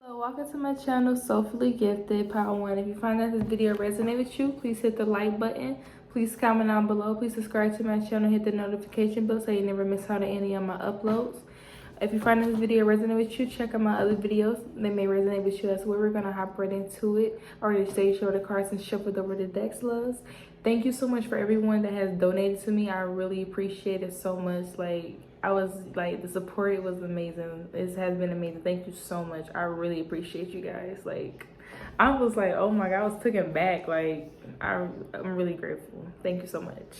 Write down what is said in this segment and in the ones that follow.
Hello, welcome to my channel, Soulfully Gifted, Part 1. If you find that this video resonates with you, please hit the like button. Please comment down below. Please subscribe to my channel, hit the notification bell so you never miss out on any of my uploads. If you find this video resonate with you, check out my other videos. They may resonate with you as well. We're going to hop right into it. I already stayed short the cards and shuffled over the decks, loves. Thank you so much for everyone that has donated to me. I really appreciate it so much. The support was amazing. It has been amazing. Thank you so much. I really appreciate you guys. I was like, oh my God, I was taken back. I'm really grateful. Thank you so much.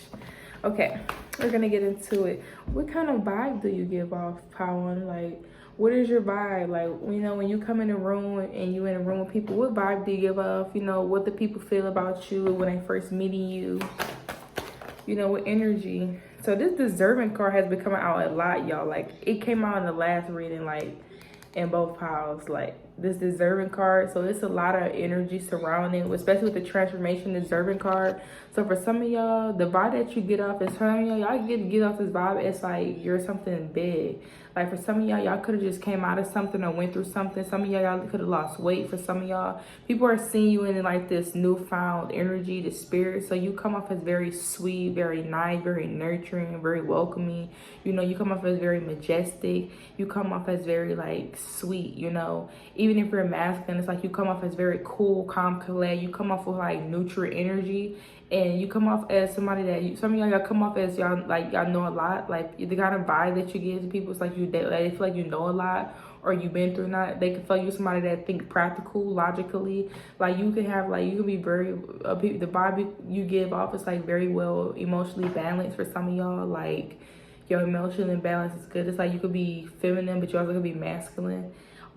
Okay, we're gonna get into it. What kind of vibe do you give off, Pawan? What is your vibe? When you come in a room and you're in a room with people, what vibe do you give off? What do people feel about you when they first meeting you? What energy? So this deserving card has been coming out a lot, y'all. It came out in the last reading, in both piles, this deserving card. So it's a lot of energy surrounding, especially with the transformation deserving card. So for some of y'all, the vibe that you get off is y'all get off this vibe. It's like you're something big. For some of y'all could have just came out of something or went through something. Some of y'all could have lost weight. For some of y'all, people are seeing you in this newfound energy, the spirit. So you come off as very sweet, very nice, very nurturing, very welcoming. You come off as very majestic. You come off as very sweet. Even if you're masculine, it's you come off as very cool, calm, collect. You come off with neutral energy. And you come off as somebody that some of y'all come off as y'all know a lot. The kind of vibe that you give to people, it's they feel like you know a lot, or you've been through not. They can feel you somebody that think practical, logically. You can have you can be very the vibe you give off is very well emotionally balanced. For some of y'all, your emotional imbalance is good. It's you could be feminine, but you also could be masculine.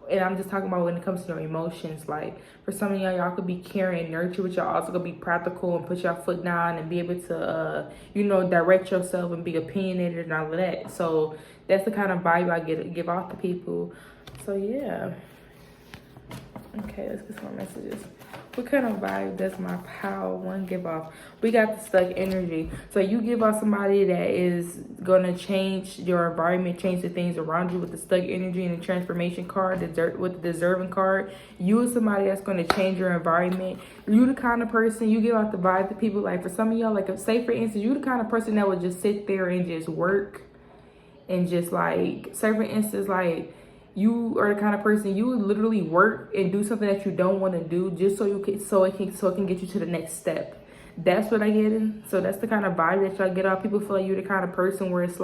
And I'm just talking about when it comes to your emotions. For some of y'all could be caring and nurture, but y'all also could be practical and put your foot down and be able to, direct yourself and be opinionated and all of that. So that's the kind of vibe I give off to people. So yeah. Okay, let's get some more messages. What kind of vibe does my power one give off? We got the stuck energy. So you give off somebody that is going to change your environment, change the things around you with the stuck energy and the transformation card, with the deserving card. You are somebody that's going to change your environment. You the kind of person, you give off the vibe to people. For some of y'all, say for instance, you the kind of person that would just sit there and just work and just say for instance, you are the kind of person, you would literally work and do something that you don't want to do just so it can get you to the next step. That's what I get in. So that's the kind of vibe that y'all get off. People feel like you're the kind of person where it's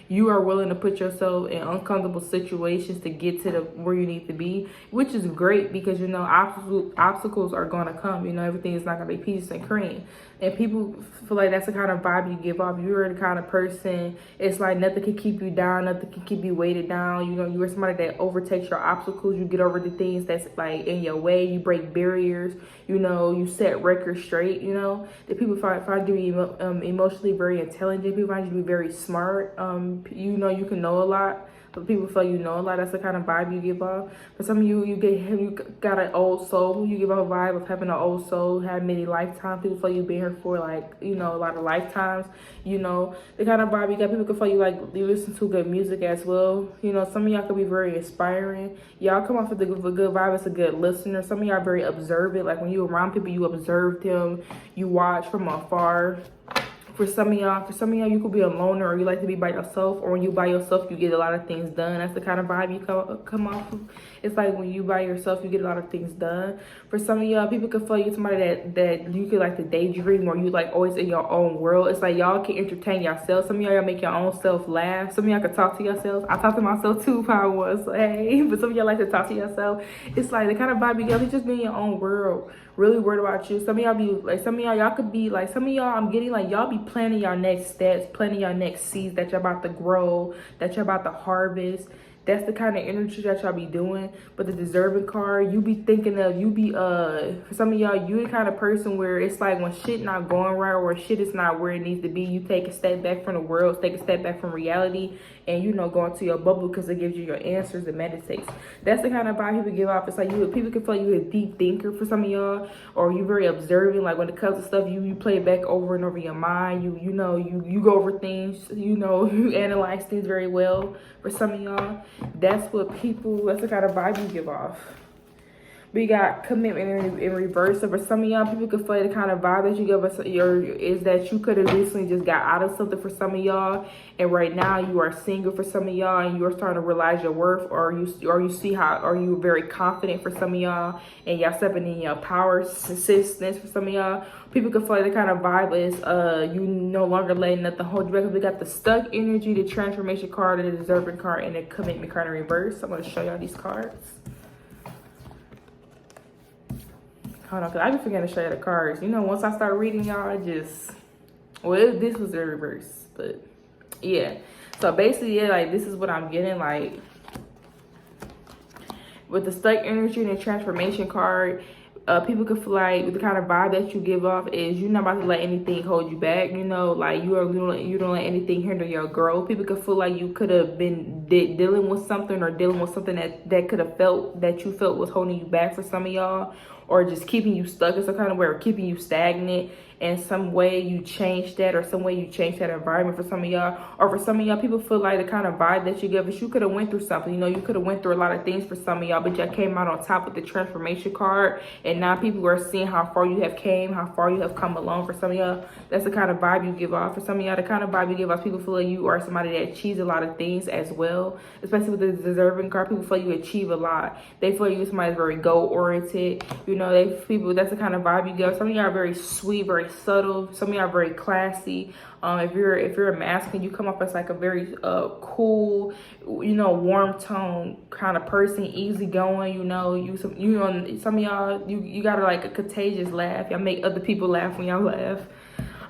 you are willing to put yourself in uncomfortable situations to get to where you need to be, which is great because obstacles are gonna come. Everything is not gonna be peaches and cream. And people feel like that's the kind of vibe you give off. You're the kind of person, it's nothing can keep you down, nothing can keep you weighted down. You're somebody that overtakes your obstacles. You get over the things that's in your way. You break barriers. You set records straight. That people find you to be emotionally very intelligent. People find you to be very smart. You can know a lot. But people feel you know a lot. That's the kind of vibe you give off. For some of you, you got an old soul. You give off a vibe of having an old soul, had many lifetimes. People feel you been here for a lot of lifetimes. The kind of vibe you got. People can feel you you listen to good music as well. Some of y'all could be very inspiring. Y'all come off with a good vibe as a good listener. Some of y'all very observant. When you around people, you observe them. You watch from afar. For some of y'all, you could be a loner, or you like to be by yourself, or when you by yourself, you get a lot of things done. That's the kind of vibe you come off of. It's when you by yourself, you get a lot of things done. For some of y'all, people could feel you somebody that you could to daydream, or you always in your own world. It's y'all can entertain yourself. Some of y'all make your own self laugh. Some of y'all can talk to yourself. I talk to myself too, power was hey. But some of y'all like to talk to yourself. It's the kind of vibe you get. You just be in your own world, really worried about you. Some of y'all be some of y'all could be some of y'all, I'm getting y'all be planning your next steps, planning your next seeds that you're about to grow, that you're about to harvest. That's the kind of energy that y'all be doing. But the deserving card, you be thinking of, for some of y'all, you the kind of person where it's when shit not going right, or shit is not where it needs to be, you take a step back from the world, take a step back from reality, and go into your bubble because it gives you your answers and meditates. That's the kind of vibe people give off. It's people can feel you a deep thinker for some of y'all, or you very observant. When it comes to stuff, you play it back over and over in your mind. You go over things. You analyze things very well. For some of y'all, that's the kind of vibe you give off. We got commitment in reverse. So for some of y'all, people could feel the kind of vibe that you give us is that you could have recently just got out of something for some of y'all, and right now you are single for some of y'all, and you are starting to realize your worth, or you see how, or you very confident for some of y'all, and y'all stepping in your power assistance for some of y'all. People could feel the kind of vibe is you no longer letting nothing hold you back. We got the stuck energy, the transformation card, the deserving card, and the commitment card in reverse. I'm going to show y'all these cards. Hold on, because I be forgetting to show you the cards. You know, once I start reading y'all, I just... Well, this was the reverse, but yeah. So basically, yeah, like, this is what I'm getting, like, with the stuck energy and the transformation card. People could feel like the kind of vibe that you give off is you're not about to let anything hold you back. You know, like you don't let anything hinder your growth. People could feel like you could have been dealing with something, or dealing with something that could have felt that you felt was holding you back for some of y'all, or just keeping you stuck in some kind of way, or keeping you stagnant. In some way you change that, or some way you change that environment for some of y'all. Or for some of y'all, people feel like the kind of vibe that you give us, you could have went through something. You know, you could have went through a lot of things for some of y'all, but y'all came out on top with the transformation card, and now people are seeing how far you have came, how far you have come along. For some of y'all, that's the kind of vibe you give off. For some of y'all, the kind of vibe you give off, people feel like you are somebody that achieves a lot of things as well. Especially with the deserving card, people feel like you achieve a lot. They feel like you're somebody that's very goal oriented. You know, that's the kind of vibe you give. Some of y'all are very sweet, very subtle. Some of y'all are very classy. If you're a masculine, you come up as like a very cool, you know, warm tone kind of person, easygoing. You know, some of y'all you got like a contagious laugh. Y'all make other people laugh when y'all laugh.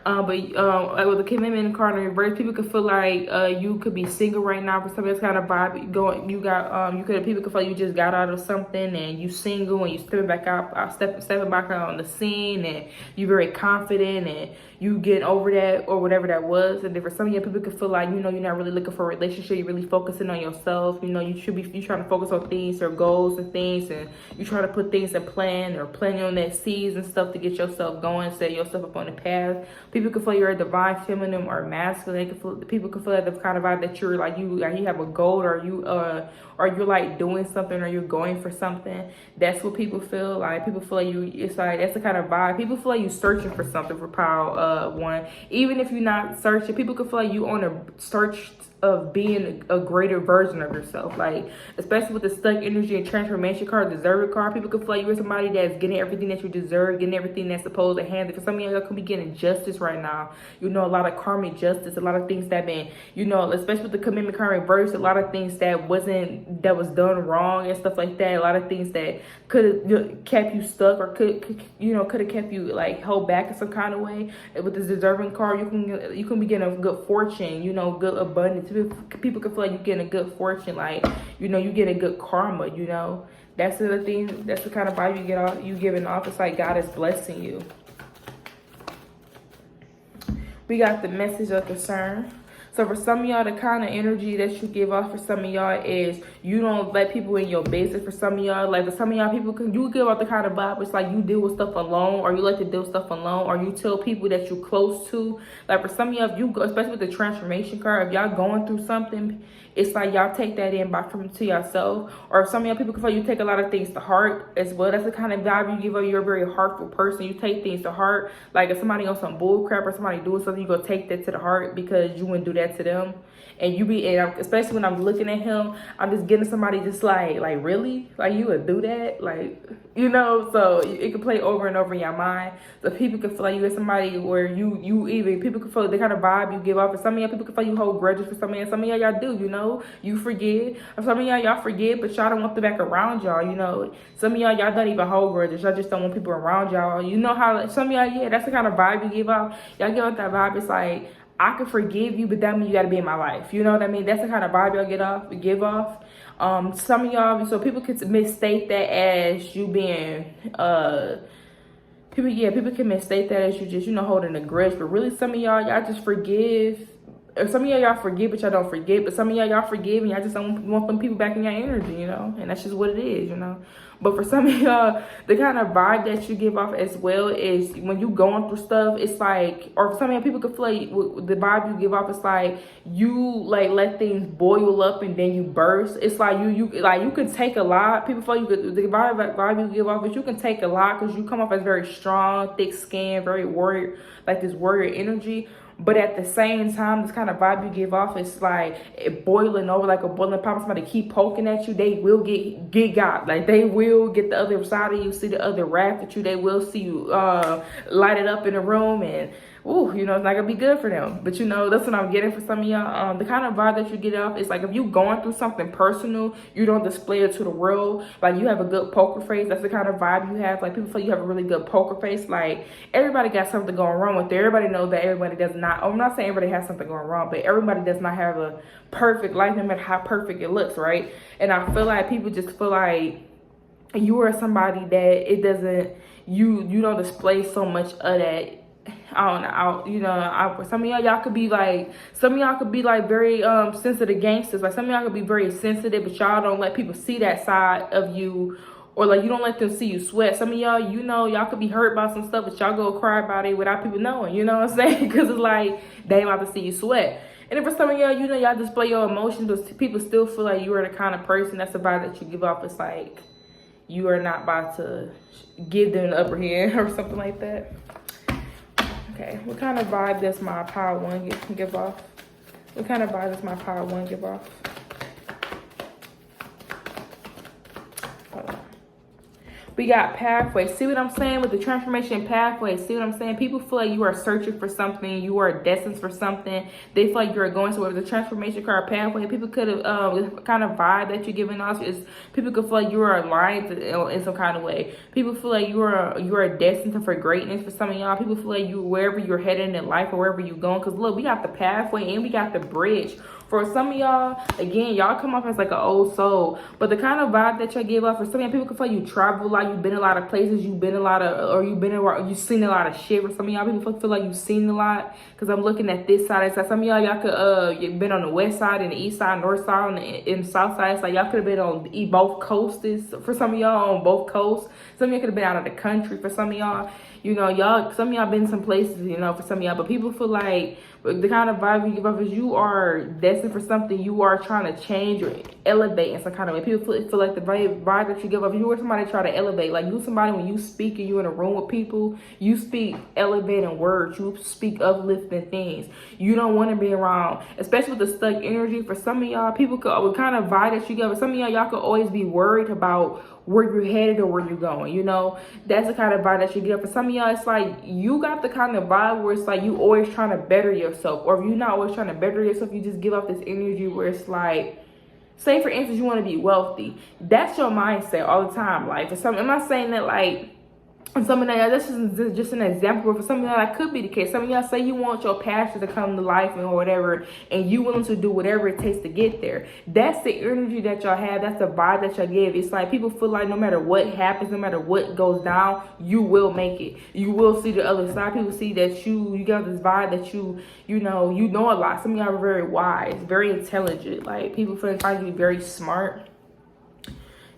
But with the commitment card in reverse, people could feel like you could be single right now for some of this kind of vibe going. People could feel like you just got out of something and you single, and you stepping back out on the scene, and you very confident, and you get over that or whatever that was. And then for some of you, people could feel like, you know, you're not really looking for a relationship. You're really focusing on yourself. You know, you trying to focus on things or goals and things, and you try to put things in plan, or planning on that seeds and stuff to get yourself going, set yourself up on the path. People can feel you're a divine feminine or masculine. People can feel like the kind of vibe that you're like you have a goal, or you're like doing something, or you're going for something. That's what people feel like. People feel like it's like that's the kind of vibe. People feel like you searching for something for power one. Even if you're not searching, people can feel like you on a search of being a greater version of yourself. Like, especially with the stuck energy and transformation card, deserving card, people can feel like you're somebody that's getting everything that you deserve, getting everything that's supposed to hand. For some of y'all could be getting justice right now. You know, a lot of karmic justice, a lot of things that been, you know, especially with the commitment card reverse, a lot of things that was done wrong and stuff like that. A lot of things that could have kept you stuck, or could have kept you like held back in some kind of way. With this deserving card, you can be getting a good fortune, you know, good abundance. People can feel like you're getting a good fortune, like, you know, you get a good karma. You know, that's the thing. That's the kind of vibe you giving off. It's like God is blessing you. We got the message of concern. So for some of y'all, the kind of energy that you give off for some of y'all is you don't let people in your business. For some of y'all, like for some of y'all, you give off the kind of vibe it's like you deal with stuff alone, or you like to deal with stuff alone, or you tell people that you're close to. Like for some of y'all, if you go, especially with the transformation card, if y'all going through something, it's like y'all take that in to yourself. Or some of y'all, people can feel you take a lot of things to heart as well. That's the kind of vibe you give off. You're a very heartful person. You take things to heart. Like if somebody on some bull crap, or somebody doing something, you go take that to the heart because you wouldn't do that to them. And especially when I'm looking at him, I'm just getting somebody just like really? Like you would do that? Like, you know, so it could play over and over in your mind. So people can feel like you are somebody where people can feel the kind of vibe you give off. For some of y'all, people can feel you hold grudges. For some of y'all do, you know, you forget. For some of y'all forget, but y'all don't want them back around y'all, you know. Some of y'all don't even hold grudges. Y'all just don't want people around y'all. You know how some of y'all, yeah, that's the kind of vibe you give off. Y'all give off that vibe. It's like, I can forgive you, but that means you got to be in my life. You know what I mean? That's the kind of vibe y'all give off. Some of y'all, so people can mistake that as you being, people can mistake that as you just, you know, holding a grudge. But really, some of y'all just forgive some of y'all forgive, but y'all don't forget. But some of y'all forgive, and y'all just don't want them people back in your energy, you know. And that's just what it is, you know. But for some of y'all, the kind of vibe that you give off as well is when you going through stuff, it's like, or some of y'all people could feel like the vibe you give off is like you like let things boil up and then you burst. It's like you can take a lot. People feel the vibe you give off is you can take a lot because you come off as very strong, thick skin, very warrior, like this warrior energy. But at the same time, this kind of vibe you give off is like it boiling over like a boiling pot. Somebody keep poking at you, they will get got. Like they will get the other side of you, see the other wrath at you. They will see you light it up in the room, and ooh, you know, it's not gonna be good for them. But you know, that's what I'm getting for some of y'all. The kind of vibe that you get off is like if you going through something personal, you don't display it to the world. Like you have a good poker face. That's the kind of vibe you have. Like people feel you have a really good poker face. Like everybody got something going wrong with it. Everybody knows that everybody does not. I'm not saying everybody has something going wrong, but everybody does not have a perfect life, no matter how perfect it looks, right? And I feel like people just feel like you are somebody that it doesn't. You don't display so much of that. I don't know, some of y'all could be like, very sensitive gangsters. Like some of y'all could be very sensitive, but y'all don't let people see that side of you, or like you don't let them see you sweat. Some of y'all, you know, y'all could be hurt by some stuff, but y'all go cry about it without people knowing, you know what I'm saying? Because it's like they ain't about to see you sweat. And then for some of y'all, you know, y'all display your emotions, but people still feel like you are the kind of person, that's the vibe that you give off. It's like you are not about to give them the upper hand or something like that. Okay, what kind of vibe does my power one give off? What kind of vibe does my power one give off? Hold on. We got pathway. See what I'm saying with the transformation pathway? See what I'm saying? People feel like you are searching for something. You are destined for something. They feel like you're going somewhere. The transformation card pathway, people could have, kind of vibe that you're giving off is people could feel like you are aligned in some kind of way. People feel like you are destined for greatness for some of y'all. People feel like you, wherever you're headed in life or wherever you're going. Because look, we got the pathway and we got the bridge. For some of y'all, again, y'all come off as like an old soul. But the kind of vibe that y'all give off, for some of y'all, people can feel like you travel a lot, you've been a lot of places, you've seen a lot of shit. For some of y'all, people feel like you've seen a lot. Because I'm looking at this side. It's like some of y'all could you've been on the west side and the east side, north side, and the south side. It's like y'all could have been on both coasts. For some of y'all on both coasts. Some of y'all could have been out of the country. For some of y'all, you know, some of y'all been some places, you know, for some of y'all. But people feel like the kind of vibe you give off is you are destined for something. You are trying to change or elevate in some kind of way. People feel like the vibe that you give off, you are somebody try to elevate. Like you somebody, when you speak and you're in a room with people, you speak elevating words. You speak uplifting things. You don't want to be around, especially with the stuck energy. For some of y'all, people could kind of vibe that you give. Some of y'all could always be worried about where you're headed or where you're going, you know. That's the kind of vibe that you get. For some of y'all, it's like you got the kind of vibe where it's like you always trying to better yourself, or if you're not always trying to better yourself, you just give off this energy where it's like, say for instance, you want to be wealthy. That's your mindset all the time. Like for some, I'm not saying that like, and some of y'all, this is just an example. For some of y'all, that could be the case. Some of y'all say you want your passion to come to life or whatever, and you willing to do whatever it takes to get there. That's the energy that y'all have. That's the vibe that y'all give. It's like people feel like no matter what happens, no matter what goes down, you will make it. You will see the other side. People see that you got this vibe that you know a lot. Some of y'all are very wise, very intelligent. Like people find you very smart.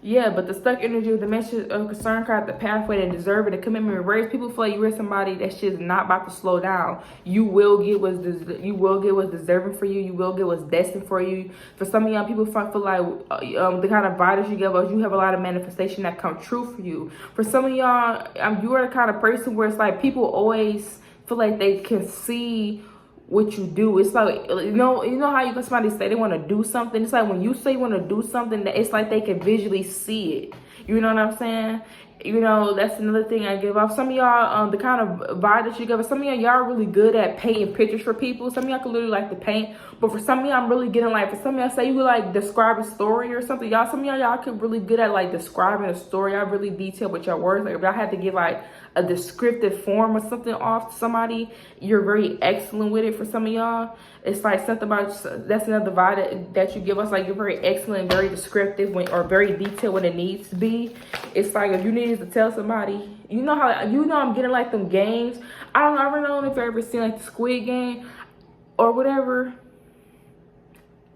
Yeah, but the stuck energy of the message of concern card, the pathway, the deserve it, the commitment reverse. People feel like you're somebody that's just not about to slow down. You will get what's deserving for you. You will get what's destined for you. For some of y'all, people feel like the kind of vibe that you give us, you have a lot of manifestation that come true for you. For some of y'all, you are the kind of person where it's like people always feel like they can see what you do. It's like, you know how you can somebody say they want to do something. It's like when you say you want to do something, that it's like they can visually see it. You know what I'm saying? You know, that's another thing I give off. Some of y'all, the kind of vibe that you give off, some of y'all are really good at painting pictures for people. Some of y'all can literally like to paint. But for some of y'all, I'm really getting like, for some of y'all, say you could like describe a story or something. Some of y'all could really good at like describing a story. Y'all really detailed with your words. Like if y'all had to give like a descriptive form or something off to somebody, you're very excellent with it. For some of y'all, it's like something about, that's another vibe that you give us. Like you're very excellent, very descriptive, or very detailed when it needs to be. It's like if you needed to tell somebody, I'm getting like them games. I don't know if you've ever seen like the Squid Game or whatever.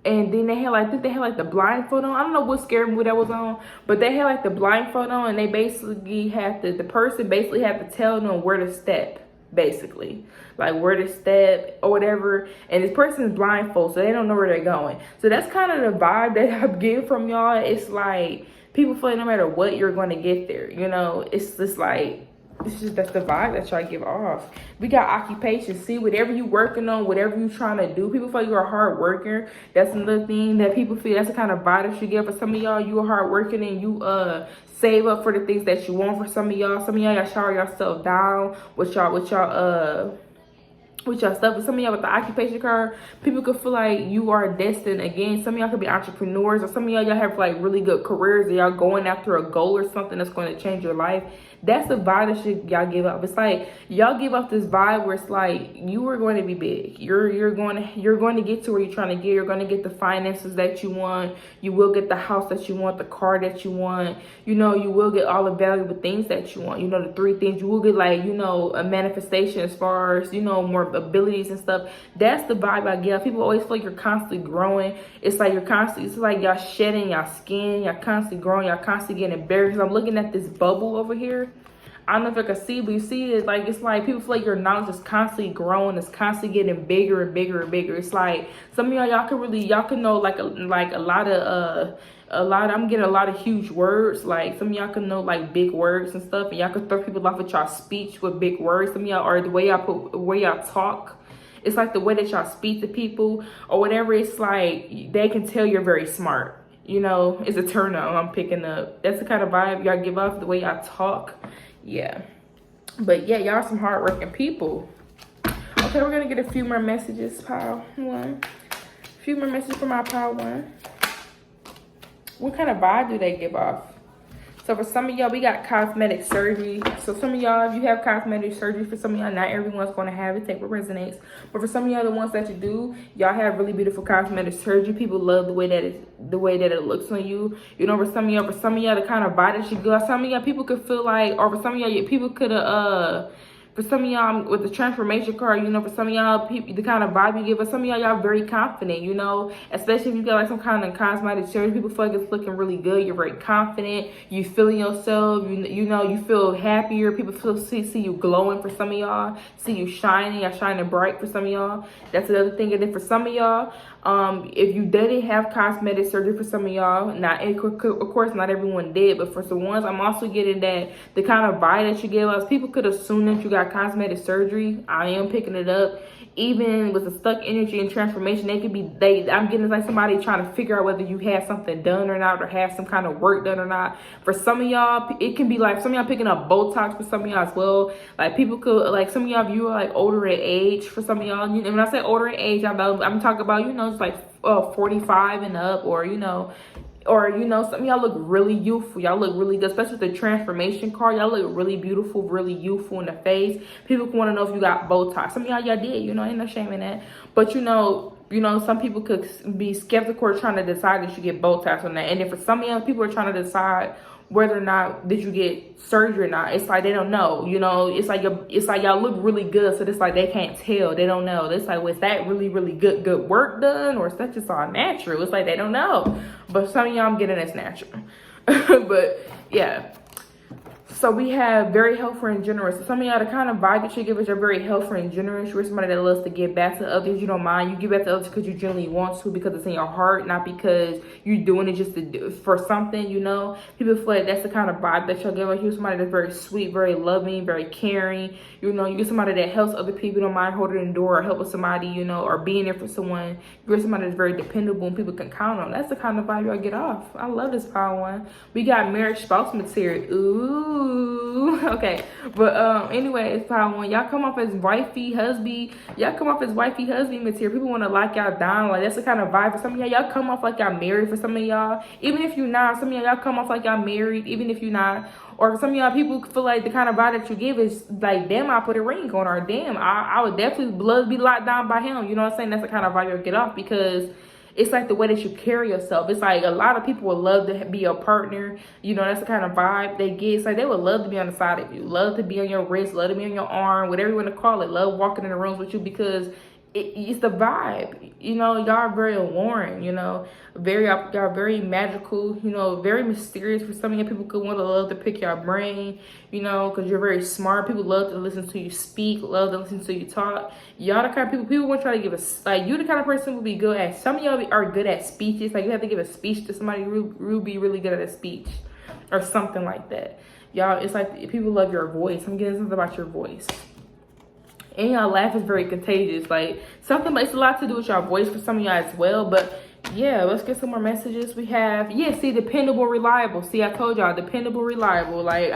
And then they had like, I think they had like the blindfold on. I don't know what scary movie that was on, but they had like the blindfold on, and they basically had to, the person basically had to tell them where to step, basically, like where to step or whatever. And this person is blindfold, so they don't know where they're going. So that's kind of the vibe that I'm getting from y'all. It's like people feel like no matter what, you're going to get there. You know, it's just like, it's just, that's the vibe that y'all give off. We got occupation. See, whatever you working on, whatever you trying to do, people feel like you're a hard worker. That's another thing that people feel. That's the kind of vibe that you give. For some of y'all, you are hard working and you save up for the things that you want. For some of y'all, y'all shower yourself down with y'all stuff. But some of y'all with the occupation card, people could feel like you are destined again. Some of y'all could be entrepreneurs, or some of y'all have like really good careers, and y'all going after a goal or something that's going to change your life. That's the vibe that y'all give up. It's like y'all give off this vibe where it's like you are going to be big. You're going to get to where you're trying to get. You're going to get the finances that you want. You will get the house that you want, the car that you want. You know, you will get all the valuable things that you want. You know, the 3 things. You will get, like, you know, a manifestation as far as, you know, more abilities and stuff. That's the vibe I get. People always feel like you're constantly growing. It's like it's like y'all shedding y'all skin. Y'all constantly growing. Y'all constantly getting bigger. Because I'm looking at this bubble over here. I don't know if I can see, but you see it, like, it's like people feel like your knowledge is constantly growing. It's constantly getting bigger and bigger and bigger. It's like some of y'all can know like a lot of I'm getting a lot of huge words. Like some of y'all can know like big words and stuff, and y'all can throw people off with y'all speech with big words. Some of y'all, or the way y'all talk. It's like the way that y'all speak to people or whatever. It's like they can tell you're very smart. You know, it's a turn on. I'm picking up. That's the kind of vibe y'all give off, the way y'all talk. Yeah, but yeah, y'all some hardworking people. Okay, we're gonna get a few more messages, pile one. A few more messages from our pile one. What kind of vibe do they give off? So for some of y'all, we got cosmetic surgery. So some of y'all, if you have cosmetic surgery, for some of y'all, not everyone's going to have it. Take what resonates. But for some of y'all, the ones that you do, y'all have really beautiful cosmetic surgery. People love the way that it looks on you. You know, for some of y'all, the kind of vibe that you go. Some of y'all, people could feel like, or for some of y'all, people could for some of y'all with the transformation card, you know, for some of y'all, the kind of vibe you give us, some of y'all very confident, you know, especially if you got like some kind of cosmetic surgery, people feel like it's looking really good. You're very confident. You feeling yourself. You know, you feel happier. People see you glowing for some of y'all. See you shining. Y'all shining bright for some of y'all. That's another thing. And then for some of y'all, if you didn't have cosmetic surgery, for some of y'all, of course not everyone did, but for some ones, I'm also getting that the kind of vibe that you gave us, people could assume that you got cosmetic surgery. I am picking it up. Even with the stuck energy and transformation, I'm getting like somebody trying to figure out whether you had something done or not, or have some kind of work done or not. For some of y'all, it can be like some of y'all picking up Botox for some of y'all as well. Like people could, like some of y'all, if you are like older in age, for some of y'all, and when I say older in age, I'm talking about, you know, it's like 45 and up, or you know, some of y'all look really youthful. Y'all look really good, especially with the transformation card. Y'all look really beautiful, really youthful in the face. People want to know if you got Botox. Some of y'all did, you know, ain't no shame in that. But you know, some people could be skeptical or trying to decide if you get Botox or not. And then for some of y'all, people are trying to decide whether or not did you get surgery or not. It's like they don't know, you know. It's like y'all look really good, so it's like they can't tell. They don't know. It's like, was that really good work done, or is that just all natural? It's like they don't know. But some of y'all, I'm getting it's natural. But yeah. So we have very helpful and generous. So some of y'all, the kind of vibe that you give us, you're very helpful and generous. You're somebody that loves to give back to others. You don't mind. You give back to others because you genuinely want to, because it's in your heart, not because you're doing it just to do for something, you know. People feel like that's the kind of vibe that you'll give us. You're somebody that's very sweet, very loving, very caring. You know, you're somebody that helps other people. You don't mind holding the door or helping somebody, you know, or being there for someone. You're somebody that's very dependable and people can count on. That's the kind of vibe y'all get off. I love this power one. We got marriage spouse material. Ooh. Okay, but anyway, it's power one. Y'all come off as wifey husband. Y'all come off as wifey husband material. People want to lock y'all down. Like that's the kind of vibe for some of y'all. Y'all come off like y'all married for some of y'all. Even if you're not, some of y'all come off like y'all married. Even if you're not. Or for some of y'all, people feel like the kind of vibe that you give is like, damn, I put a ring on, or damn, I would definitely love to be locked down by him. You know what I'm saying? That's the kind of vibe you'll get off, because it's like the way that you carry yourself. It's like a lot of people would love to be your partner. You know, that's the kind of vibe they get. It's like they would love to be on the side of you, love to be on your wrist, love to be on your arm, whatever you want to call it. Love walking in the rooms with you, because it's the vibe, you know. Y'all are very alluring, you know, y'all very magical, you know, very mysterious. For some of you, people could want to love to pick your brain, you know, because you're very smart. People love to listen to you speak, love to listen to you talk. Y'all the kind of people want to try to give us, like, you the kind of person who will be good at, some of y'all are good at speeches, like you have to give a speech to somebody, you'll be really good at a speech or something like that. Y'all, it's like people love your voice. I'm getting something about your voice. And y'all laugh is very contagious. Like, something, it's a lot to do with your voice for some of y'all as well. But yeah, let's get some more messages. We have, yeah, see, dependable, reliable. See, I told y'all, dependable, reliable. Like,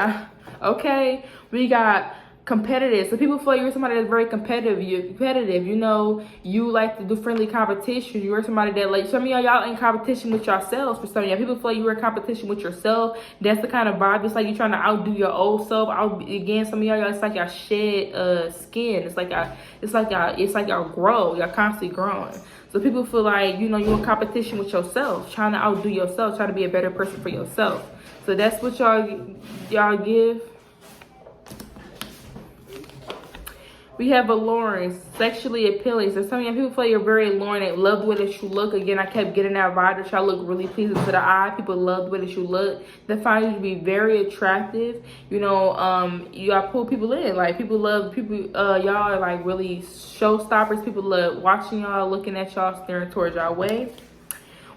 okay. We got competitive. So people feel like you're somebody that's very competitive. You're competitive, you know, you like to do friendly competition. You're somebody that, like, some of y'all in competition with yourselves. For some of y'all, people feel like you're in competition with yourself. That's the kind of vibe. It's like you're trying to outdo your old self. Again, some of y'all, it's like y'all shed skin. It's like y'all grow. Y'all constantly growing. So people feel like, you know, you're in competition with yourself, trying to outdo yourself, trying to be a better person for yourself. So that's what y'all give. We have alluring, sexually appealing. So some of you people feel you're very alluring. They love the way that you look. Again, I kept getting that vibe that y'all look really pleasing to the eye. People love the way that you look. They find you to be very attractive. You know, y'all pull people in. Like, people love people. Y'all are like really showstoppers. People love watching y'all, looking at y'all, staring towards y'all way.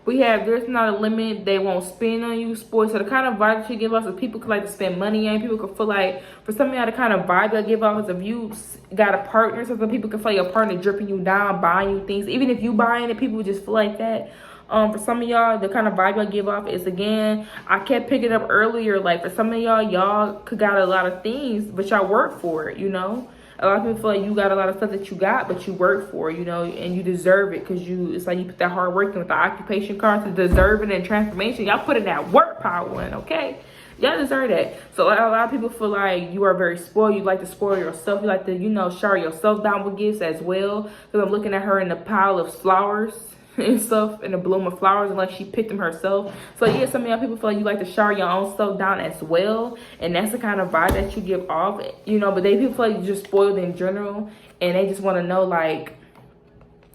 We have, there's not a limit. They won't spend on you, spoil. So the kind of vibe that you give off is people could like to spend money on. People could feel like, for some of y'all, the kind of vibe that give off is if you got a partner. So some people can feel like your partner dripping you down, buying you things. Even if you buying it, people just feel like that. For some of y'all, the kind of vibe y'all give off is, again, I kept picking up earlier, like for some of y'all could got a lot of things, but y'all work for it, you know. A lot of people feel like you got a lot of stuff that you got, but you work for, you know, and you deserve it because it's like you put that hard work in with the occupation card to deserve it and transformation. Y'all put in that work, power in, okay? Y'all deserve that. So a lot of people feel like you are very spoiled. You like to spoil yourself. You like to, you know, shower yourself down with gifts as well. Because I'm looking at her in the pile of flowers and stuff, in the bloom of flowers, and like she picked them herself. So yeah, some of y'all people feel like you like to shower your own stuff down as well, and that's the kind of vibe that you give off, you know. But people feel like you just spoiled in general, and they just want to know, like,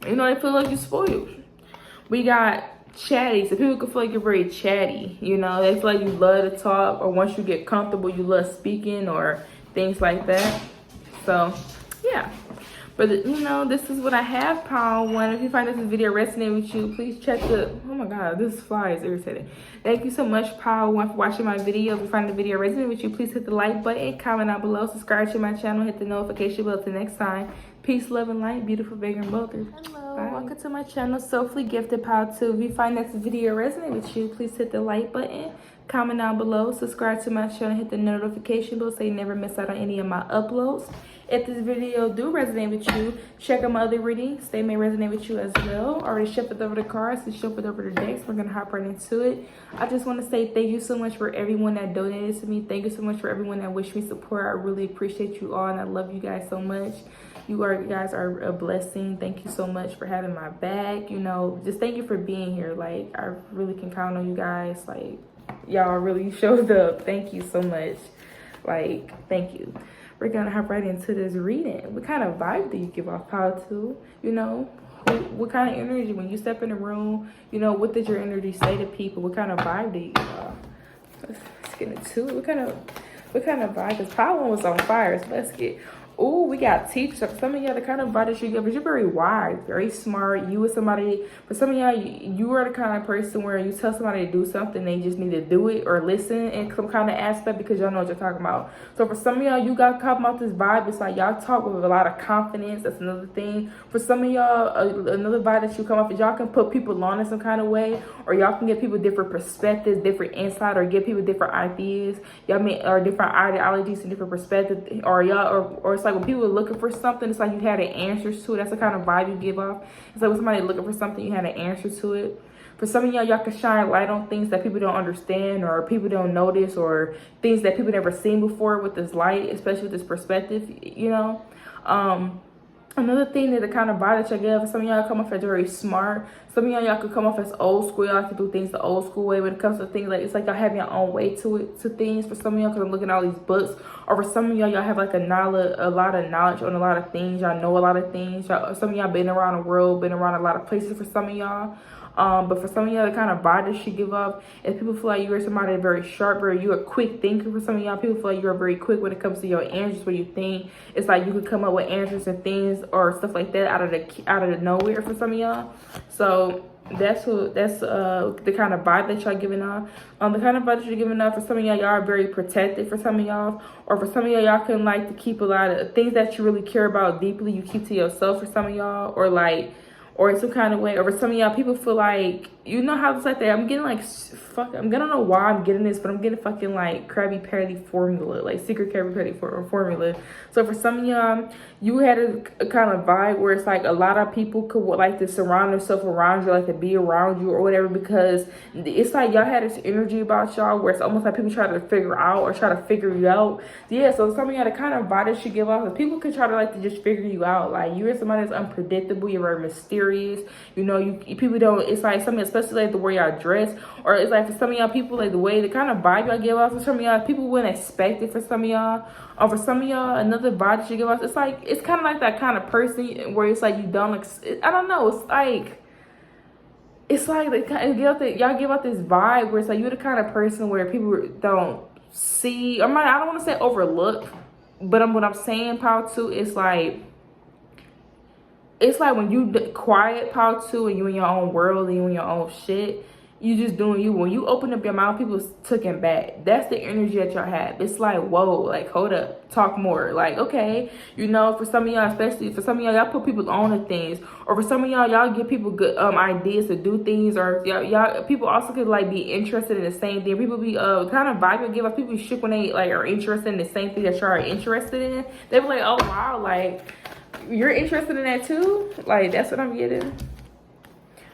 you know, they feel like you're spoiled. We got chatty. So people can feel like you're very chatty, you know. They feel like you love to talk, or once you get comfortable, you love speaking or things like that. So yeah. But, you know, this is what I have, Power One. If you find this video resonating with you, please check the... Oh, my God. This fly is irritating. Thank you so much, Power One, for watching my video. If you find the video resonating with you, please hit the like button, comment down below, subscribe to my channel, hit the notification bell. Till next time. Peace, love, and light. Beautiful, big, and both. Hello. Bye. Welcome to my channel, Soulfully Gifted Power 2. If you find this video resonating with you, please hit the like button, comment down below, subscribe to my channel, hit the notification bell so you never miss out on any of my uploads. If this video do resonate with you, check out my other readings. They may resonate with you as well. Already shuffled over the cards and shuffled over the decks. We're going to hop right into it. I just want to say thank you so much for everyone that donated to me. Thank you so much for everyone that wished me support. I really appreciate you all, and I love you guys so much. You guys are a blessing. Thank you so much for having my back. You know, just thank you for being here. Like, I really can count on you guys. Like, y'all really showed up. Thank you so much. Like, thank you. We're gonna hop right into this reading. What kind of vibe do you give off, Power 2? You know, what kind of energy when you step in the room? You know, what does your energy say to people? What kind of vibe do you give off? Let's get into it. What kind of vibe? Because Power 1 was on fire. So let's get. Oh, we got teachers. Some of y'all, the kind of vibe that you give is you're very wise, very smart. You with somebody, for some of y'all, you are the kind of person where you tell somebody to do something, they just need to do it or listen in some kind of aspect because y'all know what you're talking about. So for some of y'all, you got caught about this vibe. It's like y'all talk with a lot of confidence. That's another thing. For some of y'all, another vibe that you come up is y'all can put people on in some kind of way, or y'all can give people different perspectives, different insight, or give people different ideas. Y'all may, or different ideologies and different perspectives, or y'all, or it's like when people are looking for something, it's like you had the answers to it. That's the kind of vibe you give off. It's like when somebody looking for something, you had an answer to it. For some of y'all can shine light on things that people don't understand or people don't notice, or things that people never seen before with this light, especially with this perspective, you know. Another thing that the kind of vibe that y'all give, some of y'all come off as very smart. Some of y'all could come off as old school. Y'all like to do things the old school way when it comes to things. Like, it's like y'all have your own way to things. For some of y'all, because I'm looking at all these books. Or for some of y'all have like a lot of knowledge on a lot of things. Y'all know a lot of things. Some of y'all been around the world, been around a lot of places for some of y'all. But for some of y'all, the kind of vibe that she give off is people feel like you're somebody very sharp, or you're a quick thinker. For some of y'all, people feel like you're very quick when it comes to your answers. What you think, it's like you could come up with answers and things or stuff like that out of the nowhere for some of y'all. So that's the kind of vibe that y'all giving off. The kind of vibe that you're giving off, for some of y'all are very protected. For some of y'all, or for some of y'all can like to keep a lot of things that you really care about deeply, you keep to yourself. For some of y'all, or in some kind of way. Or for some of y'all, people feel like, you know how it's like that. I'm getting like, I don't know why I'm getting this, but I'm getting fucking like Krabby Patty formula, like secret Krabby Patty formula. So for some of y'all, you had a kind of vibe where it's like a lot of people could like to surround themselves around you, like to be around you or whatever, because it's like y'all had this energy about y'all where it's almost like people try to figure out or try to figure you out. Yeah, so some of y'all, the kind of vibe that you give off is people could try to like to just figure you out. Like, you're somebody that's unpredictable, you're very mysterious. You know, people don't, it's like something, especially like the way y'all dress, or it's like for some of y'all people, like the kind of vibe y'all give off. For some of y'all, people wouldn't expect it. For some of y'all, or for some of y'all, another vibe that you give off, it's like, it's kind of like that kind of person where it's like you don't, I don't know, it's like y'all give out this vibe where it's like you're the kind of person where people don't see, or I don't want to say overlook, but what I'm saying, Power 2, it's like when you quiet, Power 2, and you in your own world and you in your own shit, you just doing you. When you open up your mouth, people taken back. That's the energy that y'all have. It's like, whoa, like, hold up, talk more. Like, okay, you know, for some of y'all, especially for some of y'all put people on to things. Or for some of y'all give people good ideas to do things. Or y'all people also could like be interested in the same thing. People be kind of vibe and give up. People be shook when they like are interested in the same thing that y'all are interested in. They be like, oh wow, like, you're interested in that too? Like, that's what I'm getting.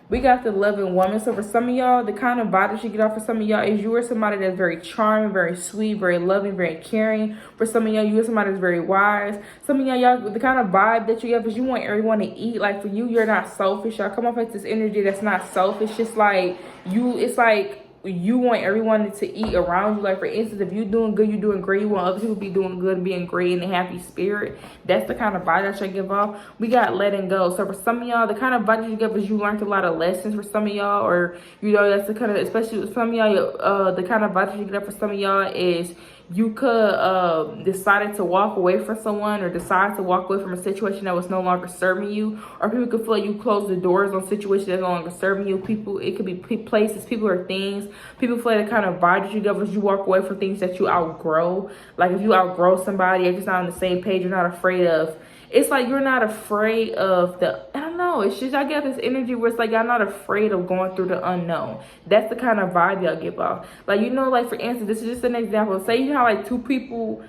We got the loving woman. So for some of y'all, the kind of vibe that you get off for some of y'all is you are somebody that's very charming, very sweet, very loving, very caring. For some of y'all, you are somebody that's very wise. Some of y'all, the kind of vibe that you get is you want everyone to eat. Like, for you, you're not selfish. Y'all come off with this energy that's not selfish. Just like you, it's like you want everyone to eat around you. Like, for instance, if you're doing good, you're doing great, you want other people to be doing good and being great in a happy spirit. That's the kind of vibe that you give off. We got letting go. So for some of y'all, the kind of vibe that you give is you learned a lot of lessons. For some of y'all, or you know, that's the kind of, especially with some of y'all, the kind of vibe that you get up for some of y'all is you could decided to walk away from someone, or decide to walk away from a situation that was no longer serving you. Or people could feel like you close the doors on situations that no longer serving you. People, it could be places, people, or things. People feel like the kind of vibe that you give is you walk away from things that you outgrow. Like, if you outgrow somebody, if it's not on the same page, you're not afraid of. It's like you're not afraid of I don't know, it's just, I get this energy where it's like y'all not afraid of going through the unknown. That's the kind of vibe y'all give off. Like, you know, like, for instance, this is just an example. Say you know how like two people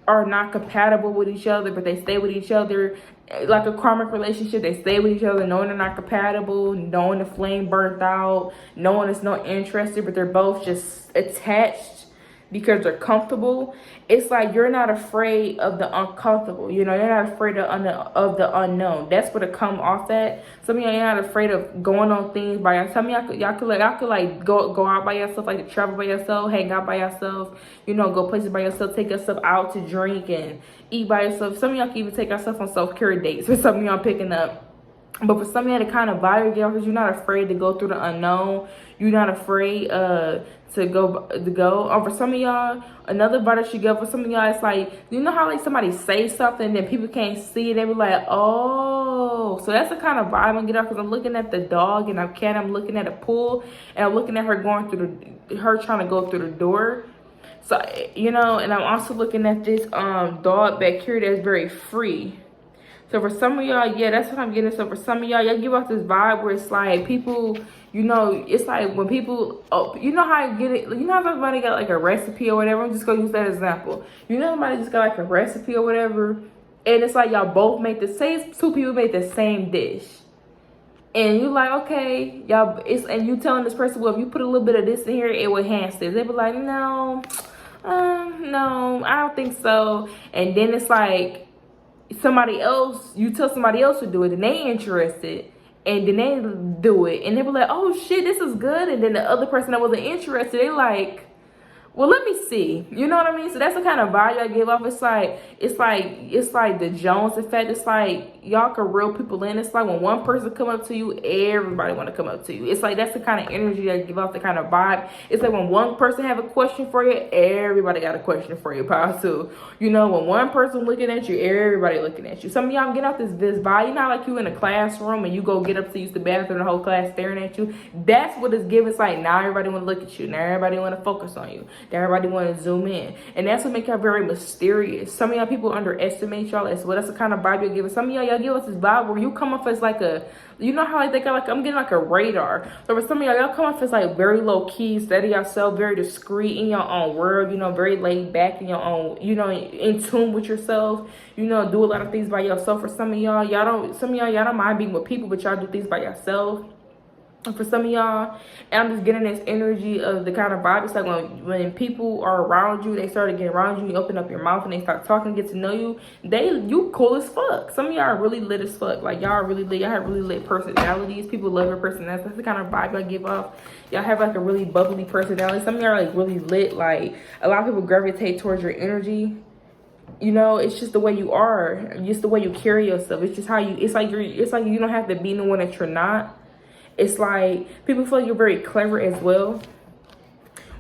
are not compatible with each other, but they stay with each other, like a karmic relationship. They stay with each other knowing they're not compatible, knowing the flame burnt out, knowing it's not interested, but they're both just attached because they're comfortable. It's like you're not afraid of the uncomfortable. You know, you're not afraid of the unknown. That's what it come off at. Some of y'all, you're not afraid of going on things by yourself. Some of y'all could like go out by yourself, like travel by yourself, hang out by yourself, you know, go places by yourself, take yourself out to drink and eat by yourself. Some of y'all can even take yourself on self-care dates. For some of y'all picking up. But for some of y'all, the kind of vibe you get, because you're not afraid to go through the unknown. You're not afraid to go. Or for some of y'all, another vibe that you get, for some of y'all, it's like, you know how like somebody say something and then people can't see it, they be like, oh. So that's the kind of vibe I'm getting off, because I'm looking at the dog and I'm looking at a pool, and I'm looking at her going through her trying to go through the door. So, you know, and I'm also looking at this dog back here that's very free. So for some of y'all, yeah, that's what I'm getting. So for some of y'all, y'all give off this vibe where it's like people, you know, it's like when people, you know how I get it, you know how somebody got like a recipe or whatever. I'm just gonna use that example. You know, somebody just got like a recipe or whatever, and it's like y'all both make two people make the same dish, and you like, okay, y'all, and you telling this person, well, if you put a little bit of this in here, it will enhance this. They be like, no, I don't think so. And then it's like, somebody else, you tell somebody else to do it and they interested, and then they do it, and they be like, oh shit, this is good. And then the other person that wasn't interested, they like, well, let me see. You know what I mean? So that's the kind of vibe I give off. It's like the Jones effect. It's like y'all can reel people in. It's like when one person come up to you, everybody want to come up to you. It's like that's the kind of energy I give off, the kind of vibe. It's like when one person have a question for you, everybody got a question for you, pal, too. You know, when one person looking at you, everybody looking at you. Some of y'all get off this vibe. You know, like you in a classroom and you go get up to use the bathroom, the whole class staring at you. That's what it's giving. It's like now everybody want to look at you. Now everybody want to focus on you. Everybody want to zoom in, and that's what make y'all very mysterious. Some of y'all people underestimate y'all as well. That's the kind of vibe you're giving. Some of y'all give us this vibe where you come off as like a, you know how like they got like, I'm getting like a radar. So for some of y'all come off as like very low key, steady yourself, very discreet in your own world. You know, very laid back in your own, you know, in tune with yourself. You know, do a lot of things by yourself. For some of y'all, y'all don't mind being with people, but y'all do things by yourself. And for some of y'all, and I'm just getting this energy of the kind of vibe. It's like when people are around you, they start to get around you, you open up your mouth and they start talking, get to know you. You cool as fuck. Some of y'all are really lit as fuck. Like y'all are really lit. Y'all have really lit personalities. People love your personality. That's the kind of vibe I give off. Y'all have like a really bubbly personality. Some of y'all are like really lit. Like a lot of people gravitate towards your energy. You know, it's just the way you are. Just the way you carry yourself. It's just how you, it's like you don't have to be the one that you're not. It's like people feel like you're very clever as well.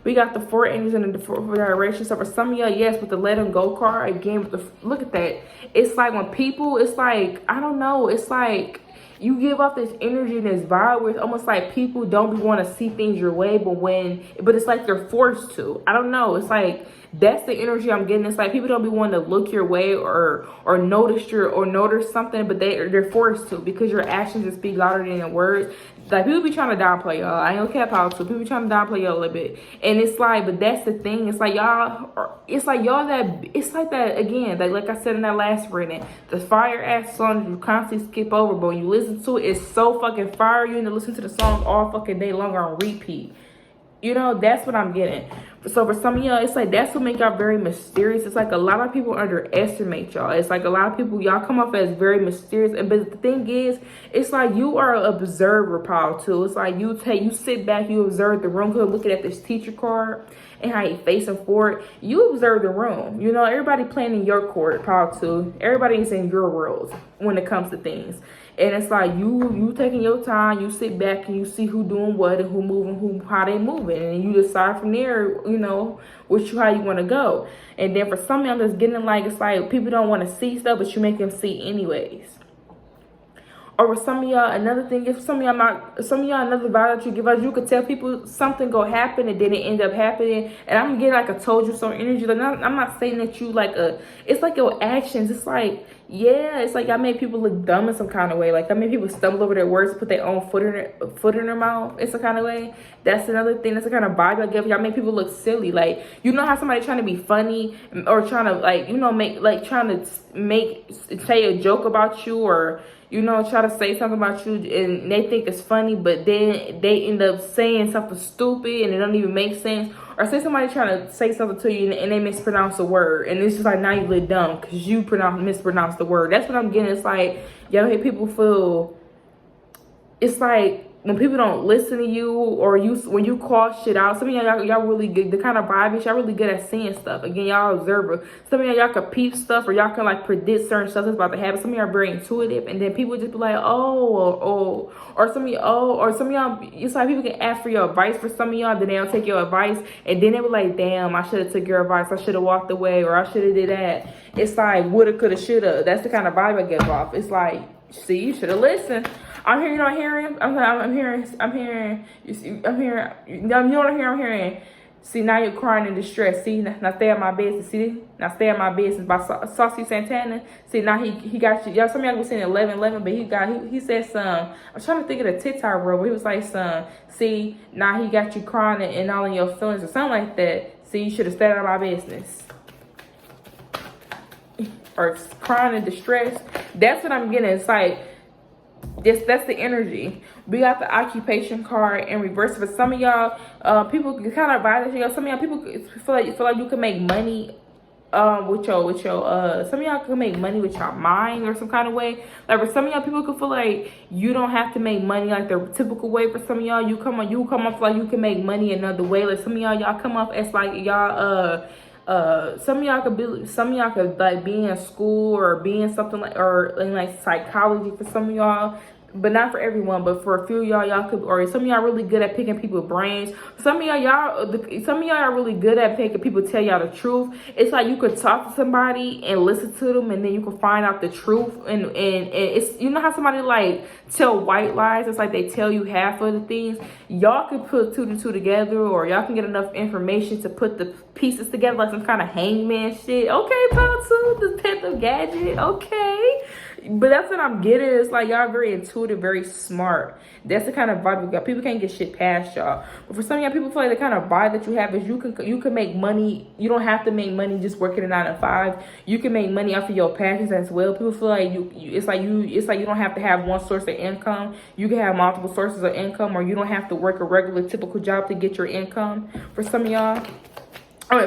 We got the 4 angels in the 4 directions. So for some of y'all, yes, with the let them go card, again, with the, look at that. It's like when people, it's like, I don't know, it's like you give off this energy and this vibe where it's almost like people don't want to see things your way, but it's like they're forced to. I don't know. It's like that's the energy I'm getting. It's like people don't be wanting to look your way or notice something, but they're forced to because your actions just speak louder than your words. Like people be trying to downplay y'all. I ain't gonna cap out to people be trying to downplay y'all a little bit, and it's like, but that's the thing. It's like y'all. It's like y'all that. It's like that again. Like I said in that last reading, the fire ass song you constantly skip over, but when you listen to it, it's so fucking fire. You need to listen to the song all fucking day long on repeat. You know, that's what I'm getting. So for some of y'all, it's like that's what make y'all very mysterious. It's like a lot of people underestimate y'all. It's like a lot of people, y'all come off as very mysterious. But the thing is, it's like you are an observer, Paul, too. It's like you sit back, you observe the room. Because looking at this teacher card and how you facing forward, you observe the room. You know, everybody playing in your court, Paul, too. Everybody is in your world when it comes to things. And it's like you taking your time, you sit back and you see who doing what and who moving, how they moving, and you decide from there, you know, how you want to go. And then for some of them, just getting like, it's like people don't want to see stuff, but you make them see anyways. Or for some of y'all, another thing, if some of y'all another vibe that you give us, you could tell people something go happen and then it end up happening. And I'm getting like a told you so energy. Like I'm not saying that you like it's like your actions. It's like, yeah, it's like I made people look dumb in some kind of way. Like I made people stumble over their words, put their own foot in their mouth in some kind of way. That's another thing. That's the kind of vibe I give. Y'all make people look silly. Like, you know how somebody trying to be funny or trying to like, you know, say a joke about you, or you know, try to say something about you and they think it's funny, but then they end up saying something stupid and it don't even make sense. Or say somebody trying to say something to you and they mispronounce a word, and it's just like, now you look dumb because you mispronounced the word. That's what I'm getting. It's like y'all make people feel, it's like when people don't listen to you, or when you call shit out. Some of y'all really good. The kind of vibe is y'all really good at seeing stuff. Again, y'all observer. Some of y'all can peep stuff, or y'all can like predict certain stuff that's about to happen. Some of y'all are very intuitive, and then people just be like, or some of y'all, it's like people can ask for your advice for some of y'all, then they don't take your advice, and then they be like, damn, I should have took your advice. I should have walked away, or I should have did that. It's like woulda, coulda, shoulda. That's the kind of vibe I give off. It's like, see, you should have listened. I'm hearing, you know what I'm hearing? I'm hearing, you know what I'm hearing? See, now you're crying in distress. See, now stay at my business. See, now stay at my business by Saucy Santana. See, now he got you. Y'all, some of y'all was saying 11, but he said some. I'm trying to think of the TikTok world, but he was like some. See, now he got you crying and all in your feelings or something like that. See, you should have stayed out of my business. Or crying in distress. That's what I'm getting. It's like, that's the energy. We got the occupation card in reverse. For some of y'all, people kind of violate you. Some of y'all people feel like you can make money with your some of y'all can make money with your mind or some kind of way. Like for some of y'all, people could feel like you don't have to make money like the typical way. For some of y'all, you come off like you can make money another way. Like some of y'all come off as like y'all some of y'all could like be in school or be in something like, or in like psychology for some of y'all, but not for everyone. But for a few of y'all could, or some of y'all really good at picking people's brains. Some of y'all are really good at making people tell y'all the truth. It's like you could talk to somebody and listen to them, and then you can find out the truth. And it's, you know how somebody like tell white lies? It's like they tell you half of the things. Y'all can put two and two together, or y'all can get enough information to put the pieces together like some kind of hangman shit. Okay, part two, the 10th of gadget. Okay. But that's what I'm getting. It's like y'all very intuitive, very smart. That's the kind of vibe you got. People can't get shit past y'all. But for some of y'all, people feel like the kind of vibe that you have is you can make money. You don't have to make money just working a 9 to 5. You can make money off of your passions as well. People feel like it's like you don't have to have one source of income. You can have multiple sources of income, or you don't have to work a regular typical job to get your income. For some of y'all.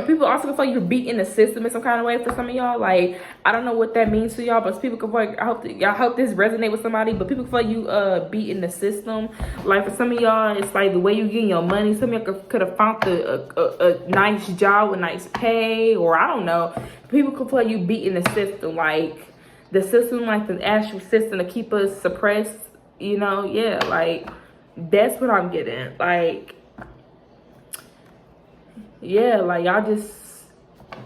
People also feel like you're beating the system in some kind of way. For some of y'all, like, I don't know what that means to y'all, but people can feel like, I hope this resonate with somebody, but people feel like you beating the system. Like for some of y'all, it's like the way you getting your money. Some of y'all could have found a nice job with nice pay, or I don't know. People could feel like you beating the system, like the system, like the actual system to keep us suppressed. You know, yeah, like that's what I'm getting. Like, yeah, like y'all just,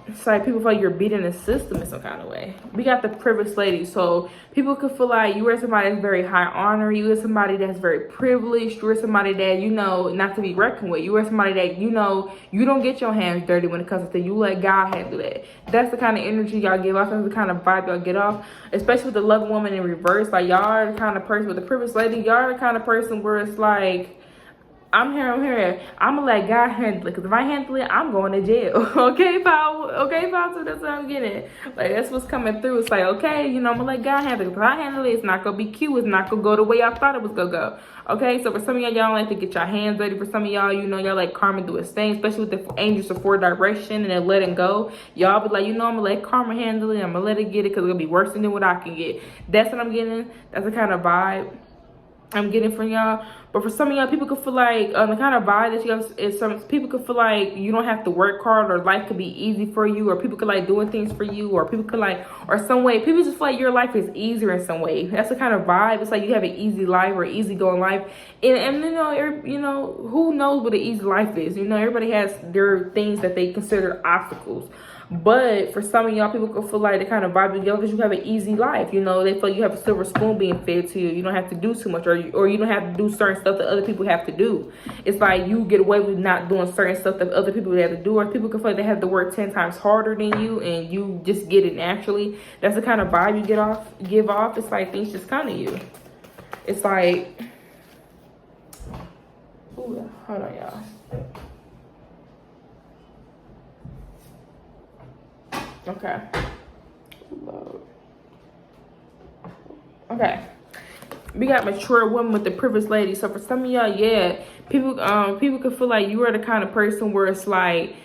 it's like people feel like you're beating the system in some kind of way. We got the privileged lady, so people could feel like you are somebody that's very high honor, you are somebody that's very privileged, you are somebody that, you know, not to be reckoned with, you are somebody that, you know, you don't get your hands dirty when it comes to things. You let God handle that. That's the kind of energy y'all give off. That's the kind of vibe y'all get off, especially with the love woman in reverse. Like y'all are the kind of person with the privileged lady, y'all are the kind of person where it's like, I'm here. I'm gonna let God handle it. Because if I handle it, I'm going to jail. Okay, pal? Okay, pal? So that's what I'm getting. Like, that's what's coming through. It's like, okay, you know, I'm gonna let God handle it. If I handle it, it's not gonna be cute. It's not gonna go the way I thought it was gonna go. Okay, so for some of y'all don't like to get your hands dirty. For some of y'all, you know, y'all like karma do its thing, especially with the angels of 4 direction and then letting go. Y'all be like, you know, I'm gonna let karma handle it. I'm gonna let it get it because it's gonna be worse than what I can get. That's what I'm getting. That's the kind of vibe I'm getting from y'all. But for some of y'all, people could feel like the kind of vibe that you have is some people could feel like you don't have to work hard, or life could be easy for you, or people could like doing things for you, or people could like, or some way people just feel like your life is easier in some way. That's the kind of vibe. It's like you have an easy life or easy going life, and you know who knows what an easy life is. You know, everybody has their things that they consider obstacles. But for some of y'all, people could feel like the kind of vibe you get because you have an easy life. You know, they feel like you have a silver spoon being fed to you. You don't have to do too much, or you don't have to do certain stuff that other people have to do. It's like you get away with not doing certain stuff that other people have to do, or people can feel like they have to work 10 times harder than you, and you just get it naturally. That's the kind of vibe you give off. It's like things just come to you. It's like, ooh, hold on, y'all. Okay. Okay. We got mature women with the privileged lady. So for some of y'all, yeah, people can feel like you are the kind of person where it's like,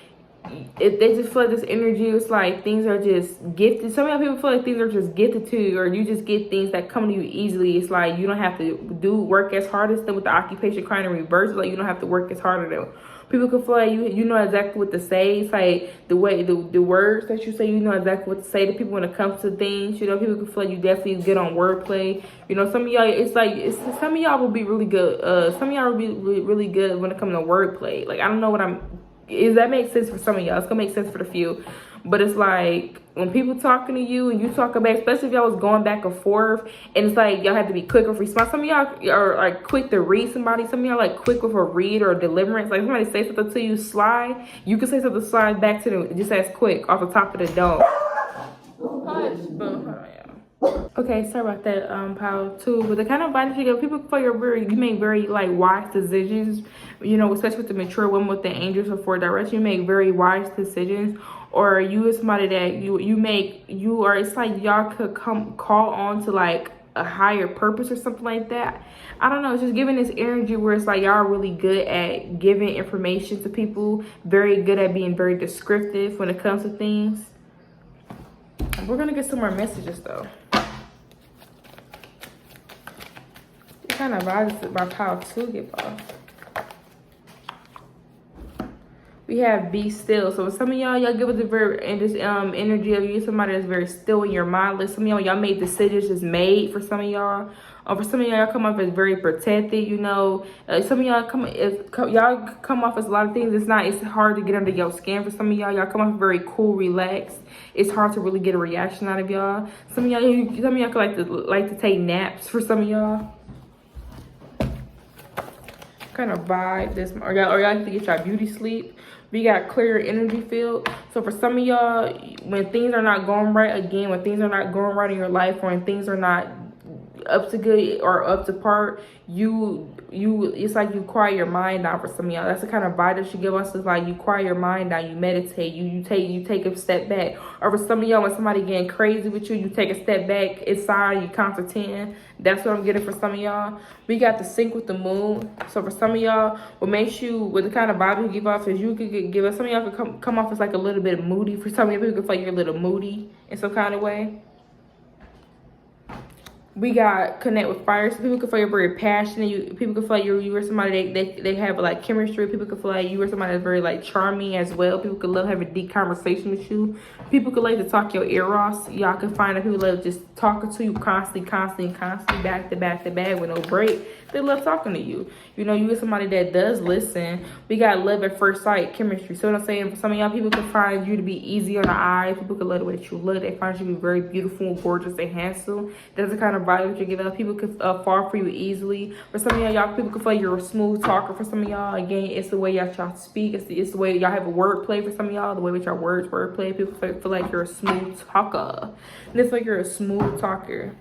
if they just feel like this energy, it's like things are just gifted. Some of y'all people feel like things are just gifted to you, or you just get things that come to you easily. It's like you don't have to work as hard as them with the occupation kind of reverse. It's like you don't have to work as hard as them. People can feel like you know exactly what to say. It's like the way the words that you say, you know exactly what to say to people when it comes to things. You know, people can feel like you definitely get on wordplay. You know, some of y'all, some of y'all will be really good. Some of y'all will be really good when it comes to wordplay. Like, I don't know what if that makes sense for some of y'all. It's gonna make sense for the few. But it's like when people talking to you and you talking back, especially if y'all was going back and forth, and it's like y'all have to be quick with response. Some of y'all are like quick to read somebody. Some of y'all like quick with a read or a deliverance. Like somebody say something to you, slide. You can say something, slide back to them just as quick off the top of the dome. Hush, boom. Okay, sorry about that, pal too. But the kind of vibe you get, people feel you make very like wise decisions. You know, especially with the mature women with the angels of 4 direction, you make very wise decisions. Or you is somebody that it's like y'all could call on to like a higher purpose or something like that. I don't know, it's just giving this energy where it's like y'all are really good at giving information to people, very good at being very descriptive when it comes to things. We're gonna get some more messages though. What kind of vibes is my power to give off? We have be still. So some of y'all give us the very in this energy of you, somebody that's very still in your mind. Like some of y'all made decisions just made for some of y'all. For some of y'all come off as very protected, you know. Some of y'all come off as a lot of things. It's hard to get under your skin. For some of y'all come off very cool, relaxed. It's hard to really get a reaction out of y'all. Some of y'all like to take naps. For some of y'all, kind of vibe this, or y'all have to get y'all beauty sleep. We got clear energy field. So for some of y'all, when things are not going right, again, when things are not going right in your life, or when things are not up to good or up to par, it's like you quiet your mind down. For some of y'all, that's the kind of vibe that you give us. Is like you quiet your mind down, you meditate, you take a step back. Or for some of y'all, when somebody getting crazy with you, you take a step back inside, you count to 10. That's what I'm getting for some of y'all. We got the sync with the moon. So for some of y'all, what makes you, with the kind of vibe you give off, is you could give us, some of y'all could come off as like a little bit moody. For some of y'all, people could feel like you're a little moody in some kind of way. We got connect with fire. So people can feel you're very passionate. People can feel like you are somebody they have like chemistry. People can feel like you are somebody that's very like charming as well. People can love having a deep conversation with you. People can like to talk your ear off. Y'all can find that people love just talking to you constantly, back to back with no break. They love talking to you. You know, you are somebody that does listen. We got love at first sight, chemistry. So what I'm saying, for some of y'all, people can find you to be easy on the eyes. People can love the way that you look. They find you to be very beautiful, gorgeous, and handsome. That's the kind of vibe that you give out. People can fall for you easily. For some of y'all, people can feel like you're a smooth talker. For some of y'all, again, it's the way y'all speak. It's the way y'all have a wordplay. For some of y'all, the way with your wordplay. People feel like you're a smooth talker. And it's like you're a smooth talker.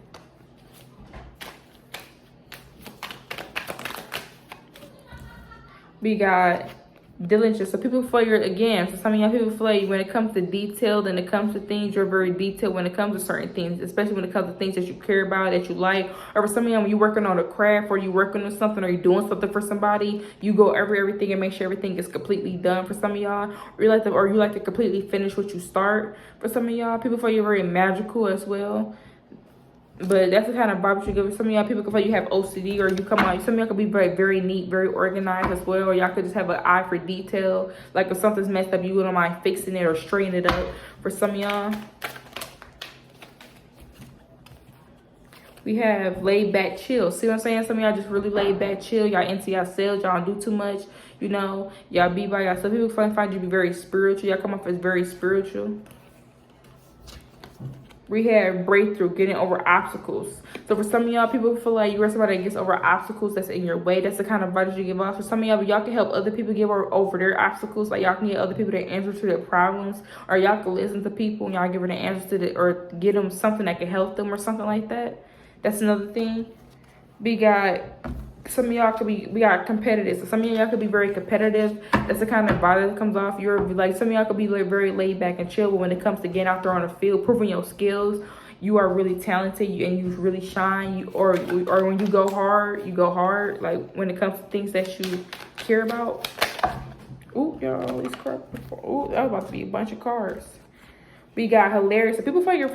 We got diligence. So people feel you're, again, so some of y'all people feel like when it comes to detail, and it comes to things, you're very detailed when it comes to certain things, especially when it comes to things that you care about, that you like. Or for some of y'all, when you're working on a craft, or you're working on something, or you're doing something for somebody, you go over everything and make sure everything is completely done. For some of y'all, or you like to completely finish what you start. For some of y'all, people feel you're very magical as well. But that's the kind of vibe you give. Some of y'all people can feel you have OCD, or you come out. Some of y'all could be very, very neat, very organized as well. Or y'all could just have an eye for detail. Like if something's messed up, you wouldn't mind fixing it or straightening it up. For some of y'all, we have laid back, chill. See what I'm saying? Some of y'all just really laid back, chill. Y'all into yourselves. Y'all don't do too much. You know, y'all be by yourself. People find you to be very spiritual. Y'all come off as very spiritual. We have breakthrough, getting over obstacles. So for some of y'all, people feel like you are somebody that gets over obstacles that's in your way. That's the kind of advice you give off. For some of y'all can help other people get over their obstacles. Like y'all can get other people to answer to their problems, or y'all can listen to people and y'all give them the answers to it, or get them something that can help them or something like that. That's another thing. We got some of y'all we got competitive. So some of y'all could be very competitive. That's the kind of vibe that comes off. You're like, some of y'all could be like very laid back and chill, but when it comes to getting out there on the field, proving your skills, you are really talented, and you really shine. Or when you go hard, like when it comes to things that you care about. Ooh, y'all, these cards. Ooh, that was about to be a bunch of cards. We got hilarious. So people feel you're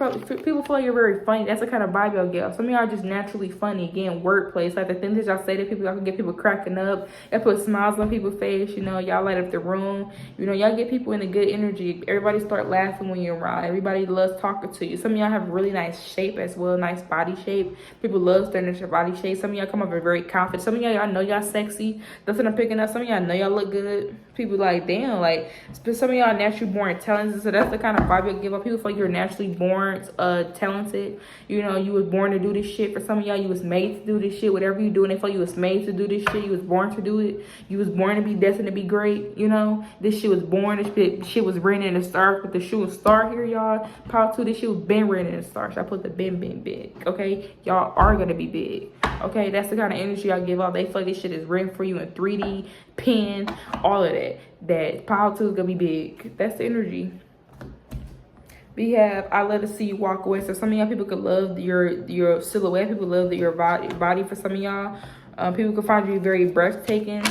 very funny. That's the kind of vibe y'all get. Some of y'all are just naturally funny. Again, wordplay. It's like the things that y'all say to people, y'all can get people cracking up. Y'all put smiles on people's face. You know, y'all light up the room. You know, y'all get people in a good energy. Everybody start laughing when you're around. Everybody loves talking to you. Some of y'all have really nice shape as well, nice body shape. People love staring at your body shape. Some of y'all come up very confident. Some of y'all know y'all sexy. That's what I'm picking up. Some of y'all know y'all look good. People like, damn, like, some of y'all naturally born talented. So that's the kind of vibe y'all give up. People feel like you're naturally born talented. You know, you was born to do this shit. For some of y'all, you was made to do this shit. Whatever you do, and they feel you was made to do this shit. You was born to do it. You was born to be destined to be great. You know, this shit was born. This shit was written in the stars. But the shit was star here, y'all. Power to this shit was been written in the stars. I put the been big. Okay, y'all are gonna be big. Okay, that's the kind of energy y'all give off. They feel like this shit is written for you in 3D, pen, all of that. That power to is gonna be big. That's the energy. We have, I love to see you walk away. So some of y'all people could love your silhouette. People love your body. For some of y'all, people can find you very breathtaking.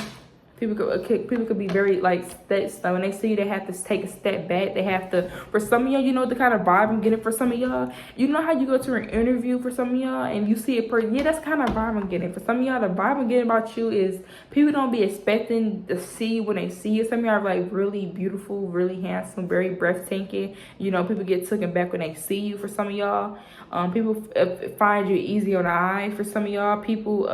People could be very like so when they see you, they have to take a step back. They have to. For some of y'all, you know the kind of vibe I'm getting. For some of y'all, you know how you go to an interview for some of y'all and you see a person. Yeah, that's kind of vibe I'm getting. For some of y'all, the vibe I'm getting about you is people don't be expecting to see you when they see you. Some of y'all are like really beautiful, really handsome, very breathtaking. You know, people get taken back when they see you. For some of y'all, people find you easy on the eye. For some of y'all, people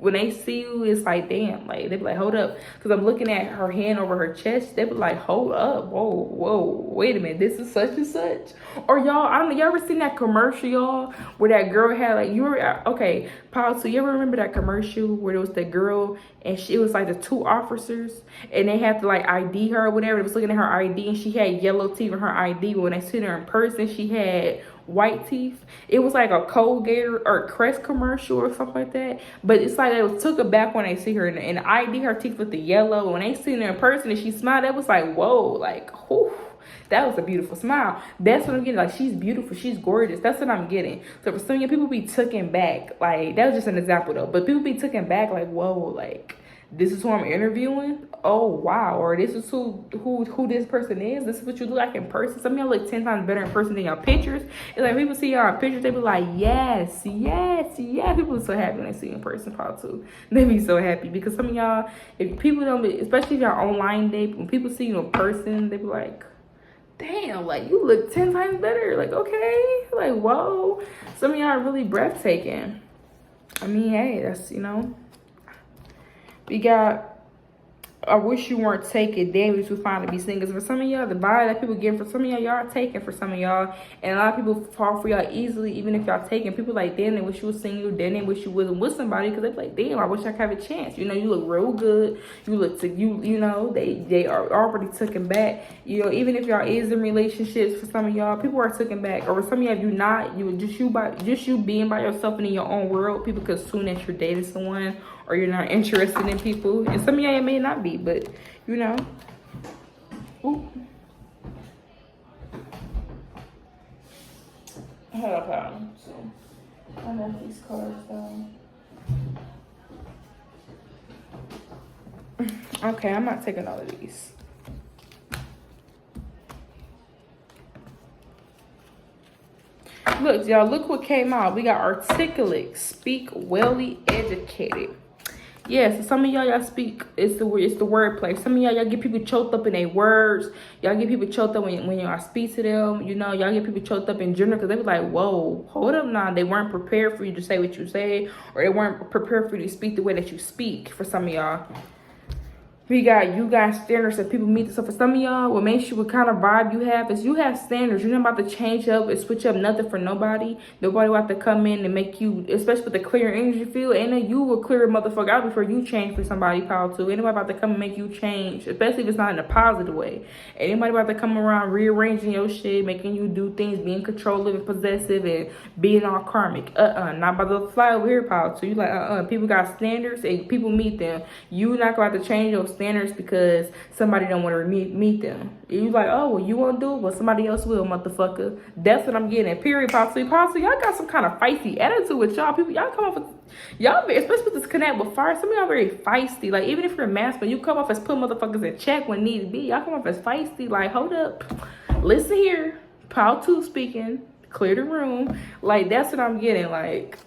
when they see you, it's like, damn, like, they be like, hold up. Because I'm looking at her hand over her chest. They be like, hold up. Whoa, wait a minute. This is such and such. Or y'all, I don't know, y'all ever seen that commercial, y'all, where that girl had, like, you were, okay, Paul, so you ever remember that commercial where there was that girl and it was like the two officers and they had to, like, ID her or whatever. They was looking at her ID and she had yellow teeth in her ID. But when they seen her in person, she had white teeth. It was like a Colgate or Crest commercial or something like that. But it's like they took it back when they see her and ID her teeth with the yellow. When they seen her in person and she smiled, that was like, whoa, like, whew, that was a beautiful smile. That's what I'm getting. Like, she's beautiful, she's gorgeous. That's what I'm getting. So for some of you, people be taken back. Like, that was just an example though. But people be taken back like, whoa, like, this is who I'm interviewing. Oh wow. Or this is who this person is. This is what you look like in person. Some of y'all look 10 times better in person than your pictures. It's like people see y'all in pictures, they be like, yes. People are so happy when they see you in person, Paul too. They be so happy because some of y'all, if people don't, especially if y'all online date, when people see you in person, they be like, damn, like, you look 10 times better. Like, okay, like, whoa. Some of y'all are really breathtaking. I mean, hey, that's, you know. We got, I wish you weren't taken, damn, you finally be singles. For some of y'all, the vibe that people get, for some of y'all, y'all are taken for some of y'all. And a lot of people fall for y'all easily, even if y'all taken. People like, damn, they wish you was single. Damn, they wish you wasn't with somebody. Because they're like, damn, I wish I could have a chance. You know, you look real good. You look, you know, they are already taken back. You know, even if y'all is in relationships, for some of y'all, people are taken back. Or for some of y'all, if you not, you just you being by yourself and in your own world, people could assume that you're dating someone or you're not interested in people. And some of y'all may not be, but you know. Ooh. Hold up, so I left these cards down. Okay, I'm not taking all of these. Look, y'all, look what came out. We got articulate, speak, wellly educated. Yeah, so some of y'all speak, it's the wordplay. Some of y'all get people choked up in their words. Y'all get people choked up when y'all speak to them. You know, y'all get people choked up in general because they be like, whoa, hold up now. They weren't prepared for you to say what you say, or they weren't prepared for you to speak the way that you speak. For some of y'all, we got, you got standards that people meet. So for some of y'all, what makes you, what kind of vibe you have is you have standards. You're not about to change up and switch up nothing for nobody. Nobody about to come in and make you, especially with the clear energy field, and then you will clear a motherfucker out before you change for somebody, Paul too. Anybody about to come and make you change, especially if it's not in a positive way. Anybody about to come around rearranging your shit, making you do things, being controlling and possessive and being all karmic. Not about to fly over here, Paul too. You like, people got standards and people meet them. You not about to change your standards because somebody don't want to meet them. You like, oh, well, you won't do it, but somebody else will, motherfucker. That's what I'm getting. Period. Possibly, y'all got some kind of feisty attitude with y'all. People, y'all come off with, y'all, especially with this connect with fire, some of y'all very feisty. Like, even if you're masculine, you come off as put motherfuckers in check when need be. Y'all come off as feisty. Like, hold up, listen here, Paul 2 speaking, clear the room. Like, that's what I'm getting. Like,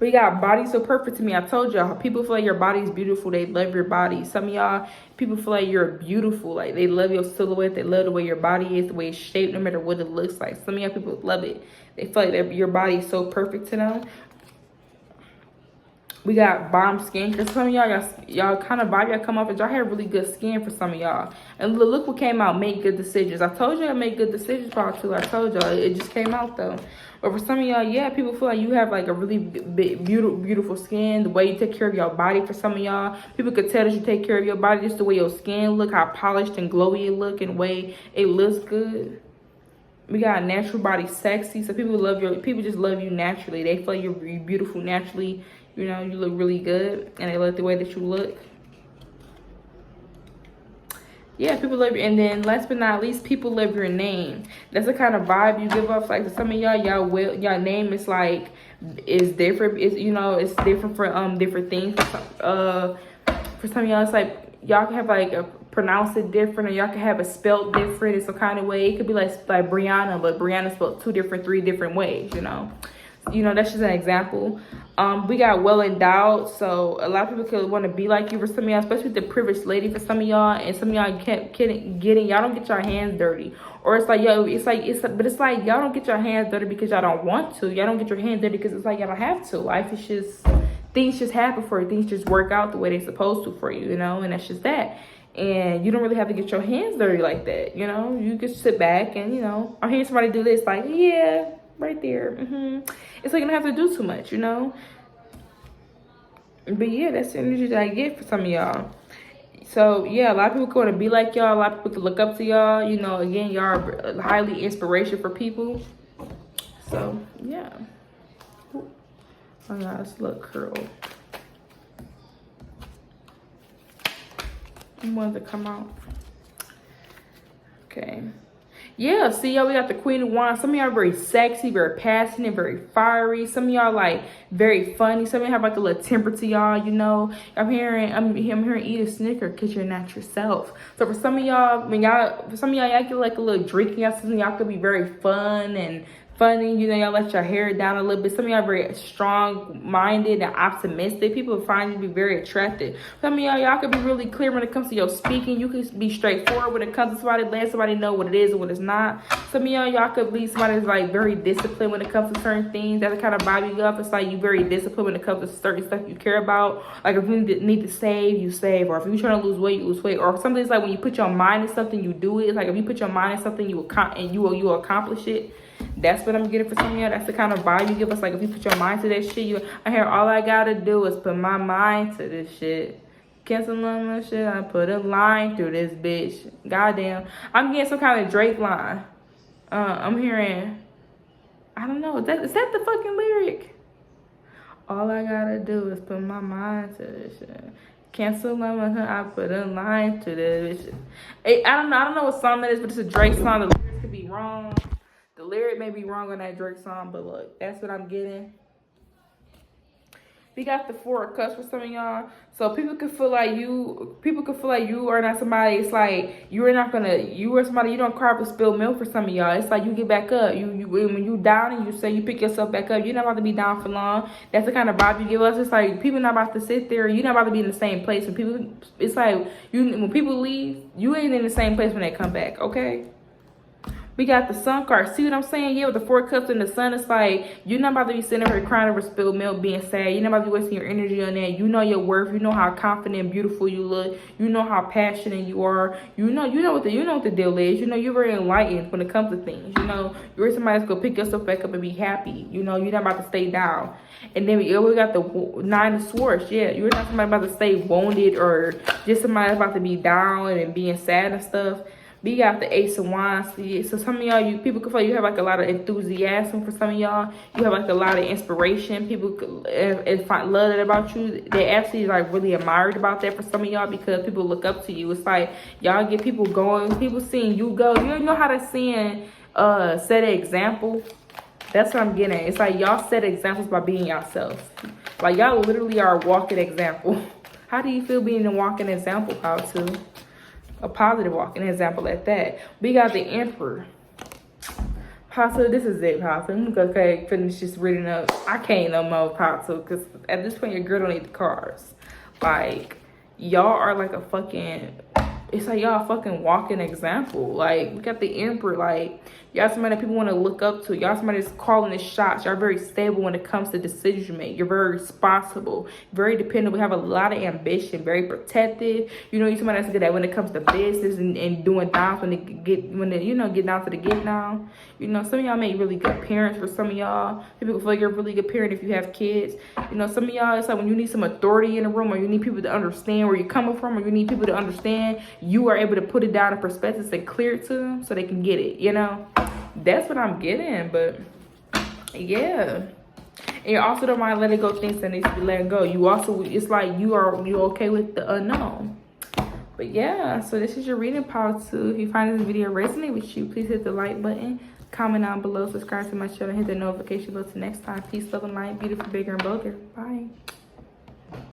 we got body so perfect to me. I told y'all, people feel like your body's beautiful. They love your body. Some of y'all, people feel like you're beautiful. Like, they love your silhouette. They love the way your body is, the way it's shaped, no matter what it looks like. Some of y'all people love it. They feel like your body is so perfect to them. We got bomb skin. Because some of y'all kind of vibe, y'all come off as y'all have really good skin for some of y'all. And look what came out. Make good decisions. I told y'all make good decisions, probably. I told y'all. It just came out, though. But for some of y'all, yeah, people feel like you have like a really beautiful skin. The way you take care of your body. For some of y'all, people could tell that you take care of your body. Just the way your skin look, how polished and glowy it look, and the way it looks good. We got natural body sexy. So people just love you naturally. They feel like you're beautiful naturally. You know, you look really good, and they love the way that you look. Yeah, people love you. And then last but not least, people love your name. That's the kind of vibe you give off. Like, some of y'all name is like, is different. It's, you know, it's different for different things. For some of y'all, it's like y'all can have like a pronounce it different, or y'all can have it spelled different in some kind of way. It could be like Brianna, but Brianna spelled 3 different ways, you know. That's just an example. We got well endowed, so a lot of people could want to be like you. For some of y'all, especially the privileged lady, for some of y'all, and some of y'all kept getting, y'all don't get your hands dirty, or it's like, yo, it's like y'all don't get your hands dirty because y'all don't want to. Y'all don't get your hands dirty because it's like y'all don't have to. Life is just, things just happen for you. Things just work out the way they're supposed to for you, and that's just that. And you don't really have to get your hands dirty like that, You can sit back and, I'm hearing somebody do this, like, yeah, right there. It's like you don't have to do too much, But yeah, that's the energy that I get for some of y'all. So yeah, a lot of people going to be like y'all. A lot of people can look up to y'all. Again, y'all are highly inspiration for people. So yeah. Oh no, it's a little curl. I wanted to come out. Okay. Yeah, see y'all, we got the Queen of Wands. Some of y'all are very sexy, very passionate, very fiery. Some of y'all like very funny. Some of y'all have like a little temper to y'all, I'm hearing eat a Snicker because you're not yourself. So for some of y'all, y'all get like a little drinking. Y'all could be very fun and funny, y'all let your hair down a little bit. Some of y'all are very strong-minded and optimistic. People find you to be very attractive. Some of y'all could be really clear when it comes to your speaking. You can be straightforward when it comes to somebody, let somebody know what it is and what it's not. Some of y'all could be somebody that's like very disciplined when it comes to certain things. That's the kind of vibe you up. It's like you very disciplined when it comes to certain stuff you care about. Like if you need to save, you save. Or if you're trying to lose weight, you lose weight. Or something's like when you put your mind in something, you do it. It's like if you put your mind in something, you accomplish it. That's what I'm getting for some of y'all. That's the kind of vibe you give us. Like if you put your mind to that shit, I hear all I gotta do is put my mind to this shit. Cancel on my shit. I put a line through this bitch. Goddamn. I'm getting some kind of Drake line. I'm hearing, I don't know. Is that the fucking lyric? All I gotta do is put my mind to this shit. Cancel on my I put a line to this bitch. I don't know what song that is, but it's a Drake song. The lyrics could be wrong. The lyric may be wrong on that Drake song, but look, that's what I'm getting. We got the 4 of Cups for some of y'all. So people can feel like you are not somebody. It's like you are somebody, you don't cry for spilled milk for some of y'all. It's like you get back up. When you down and you say you pick yourself back up, you're not about to be down for long. That's the kind of vibe you give us. It's like people not about to sit there. You're not about to be in the same place. It's like when people leave, you ain't in the same place when they come back, okay? We got the Sun card. See what I'm saying? Yeah, with the 4 Cups and the Sun, it's like you're not about to be sitting here crying over spilled milk, being sad. You're not about to be wasting your energy on that. You know your worth. You know how confident and beautiful you look. You know how passionate you are. You know what the deal is. You're very enlightened when it comes to things. You're somebody that's gonna pick yourself back up and be happy. You're not about to stay down. And then we got the 9 of Swords. Yeah, you're not somebody about to stay wounded or just somebody that's about to be down and being sad and stuff. We got the Ace of Wands. So some of y'all, people can feel you have like a lot of enthusiasm. For some of y'all, you have like a lot of inspiration. People love that about you. They actually like really admired about that for some of y'all because people look up to you. It's like y'all get people going. People seeing you go. You know how to set an example. That's what I'm getting at. It's like y'all set examples by being yourselves. Like y'all literally are a walking example. How do you feel being a walking example? How to? A positive walking example at that. We got the Emperor. Possible, this is it, Possible. Okay, finish just reading up. I can't no more, Possible, because at this point, your girl don't need the cards. Like, y'all are like a fucking, it's like y'all a fucking walking example. Like, we got the Emperor. Like, y'all somebody that people want to look up to. Y'all somebody that's calling the shots. Y'all very stable when it comes to decisions you make. You're very responsible, very dependable, have a lot of ambition, very protective. You're somebody that's good at when it comes to business and doing things when they get down to the get down. Some of y'all make really good parents. For some of y'all, people feel like you're a really good parent if you have kids. Some of y'all, it's like when you need some authority in the room, or you need people to understand where you're coming from, or you need people to understand, you are able to put it down in perspective and clear it to them so they can get it. That's what I'm getting. But yeah, and you also don't mind letting go things that need to be letting go. You also, it's like you're okay with the unknown. But yeah, so this is your reading part 2. If you find this video resonate with you, please hit the like button, comment down below, subscribe to my channel, hit the notification bell. Till next time, peace, love, and light, beautiful, bigger, and bolder. Bye.